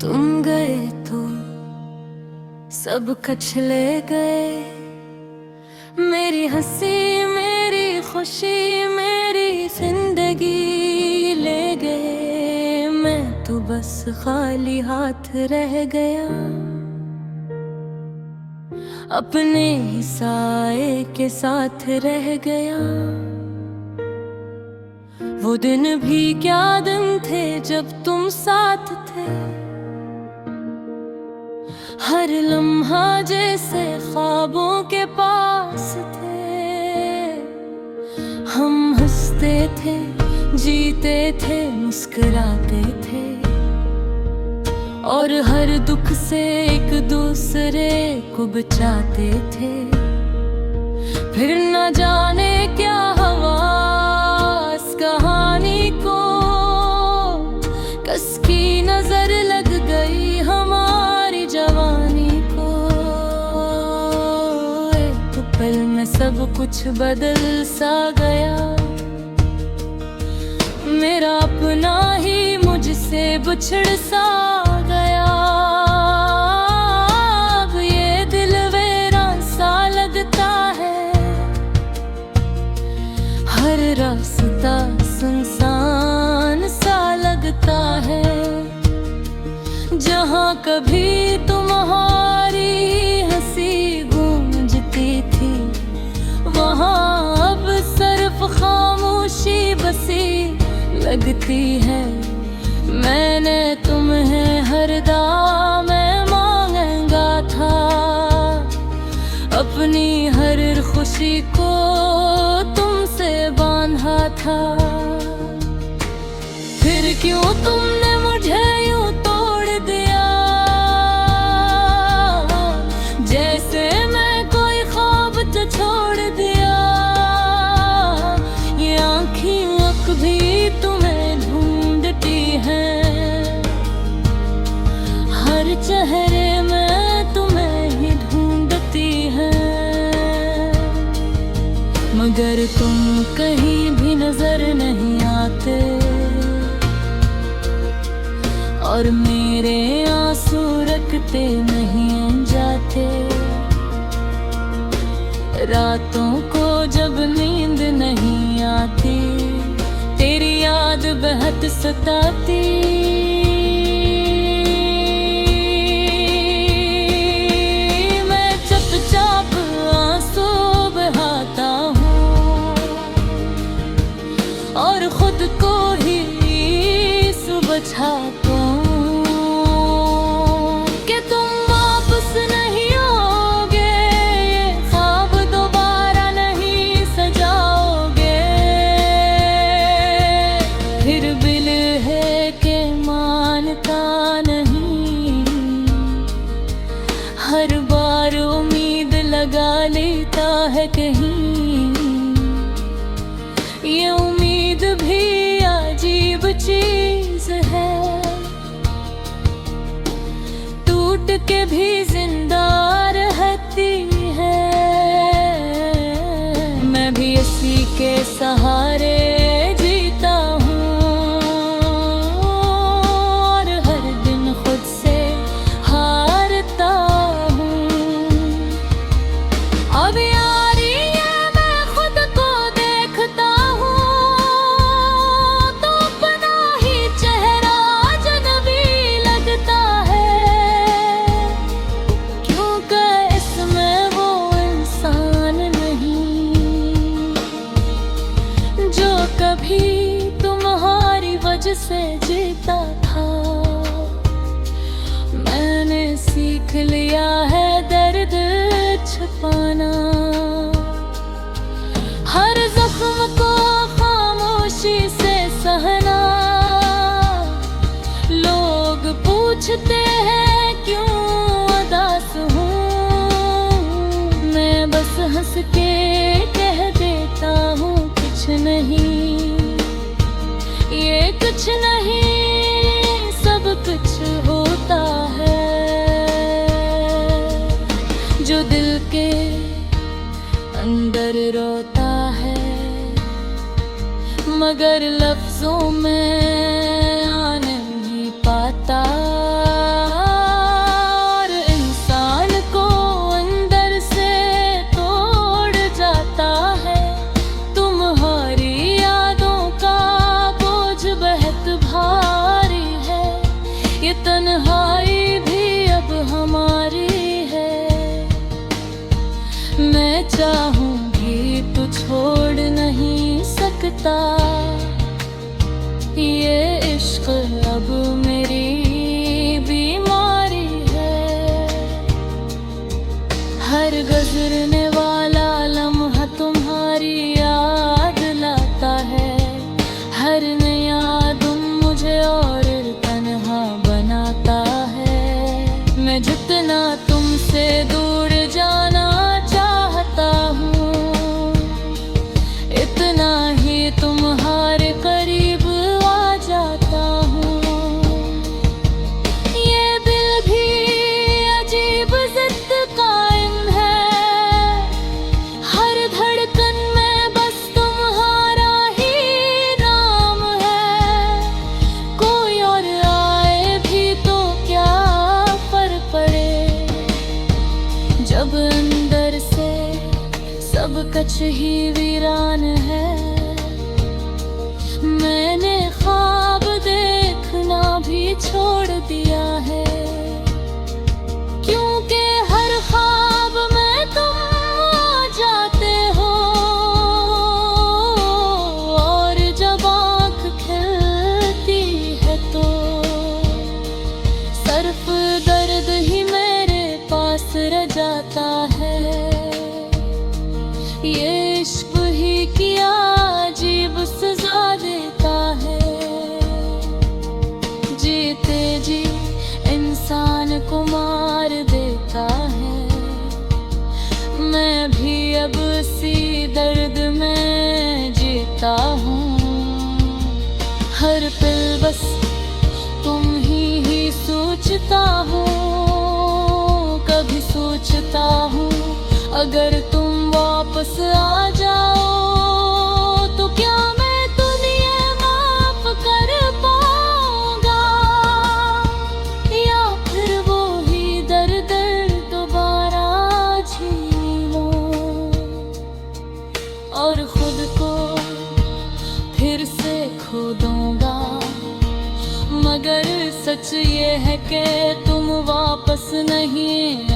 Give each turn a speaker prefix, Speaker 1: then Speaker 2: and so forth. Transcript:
Speaker 1: तुम गए तो सब कुछ ले गए, मेरी हंसी मेरी खुशी मेरी जिंदगी ले गए। मैं तो बस खाली हाथ रह गया, अपने ही साए के साथ रह गया। वो दिन भी क्या दिन थे जब तुम साथ थे, हर लम्हा जैसे ख्वाबों के पास थे। हम हंसते थे, जीते थे, मुस्कुराते थे, और हर दुख से एक दूसरे को बचाते थे। फिर न जाने क्या हुआ इस कहानी को, कस की नजर लग गई हमारी जवानी को। एक पल में सब कुछ बदल सा गया, मेरा अपना ही मुझसे बिछड़ सा गया। अब ये दिल वीरान सा लगता है, हर रास्ता सुनसान सा लगता है। जहाँ कभी तुम्हारी हंसी गूंजती थी, वहाँ अब सिर्फ खामोशी बसी लगती है। मैंने तुम्हें हर दाम में मांगा था, अपनी हर खुशी को तुमसे बांधा था। फिर क्यों तुमने मुझे यूं तोड़ दिया, जैसे मैं कोई ख्वाब जो छोड़ दिया। ये आँखें भी तुम्हें ढूंढती हैं, हर चेहरे में तुम्हें ही ढूंढती हैं। मगर तुम कहीं भी नजर नहीं आते, और मेरे आंसू रखते नहीं जाते। रातों को जब नींद नहीं आती, तेरी याद बहुत सताती। मैं चुपचाप आंसू बहाता हूँ, और खुद को ही सुबझाता हूँ कि तुम वापस नहीं आओगे, ये ख्वाब दोबारा नहीं सजाओगे। फिर दिल है कि मानता नहीं, हर बार उम्मीद लगा लेता है कहीं। ये उम्मीद भी अजीब चीज है, टूट के भी जिंदा रहती है। मैं भी इसी के सहारे जीता हूँ, और हर दिन खुद से हारता हूँ। अब यारी है मैं खुद को देखता हूँ, तो अपना ही चेहरा अजनबी लगता है। क्योंकि इसमें वो इंसान नहीं जो कभी तुम्हारी वजह से जीता था। मैंने सीख लिया है दर्द छुपाना, हर जख्म को खामोशी से सहना। लोग पूछते हैं क्यों उदास हूँ, मैं बस हंस के कह देता हूँ कुछ नहीं, ये कुछ नहीं, सब कुछ होता है। जो दिल के अंदर रोता है, मगर लफ्जों में आ नहीं पाता। ये तन्हाई भी अब हमारी है। मैं चाहूंगी तू छोड़ नहीं सकता, ये इश्क अब मेरी बीमारी है। हर गुजरने वाला लम्हा तुम्हारी याद लाता है, हर नया तुम मुझे और तन्हा बनाता है। मैं जितना तुमसे दूर जाना चाहता हूँ, इतना ही तुम्हारे करीब आ जाता हूँ। ये दिल भी अजीब जिद कायम है, हर धड़कन में बस तुम्हारा ही नाम है। कोई और आए भी तो क्या फर्क पड़े, जब अंदर से सब कुछ ही वीरान है। मैंने ख्वाब देखना भी छोड़ दिया है, क्योंकि हर ख्वाब में तुम आ जाते हो। और जब आँख खिलती है तो सिर्फ दर्द ही मेरे पास रह जाता है। ये इश्क ही किया अजीब सजा देता है, जीते जी इंसान को मार देता है। मैं भी अब इसी दर्द में जीता हूँ, हर पल बस तुम ही सोचता हूँ। कभी सोचता हूँ अगर तुम वापस आ जाओ तो क्या मैं दुनिया माफ कर पाऊंगा, या फिर वो ही दर्द दोबारा झेलूं और खुद को फिर से खो दूंगा। मगर सच ये है कि तुम वापस नहीं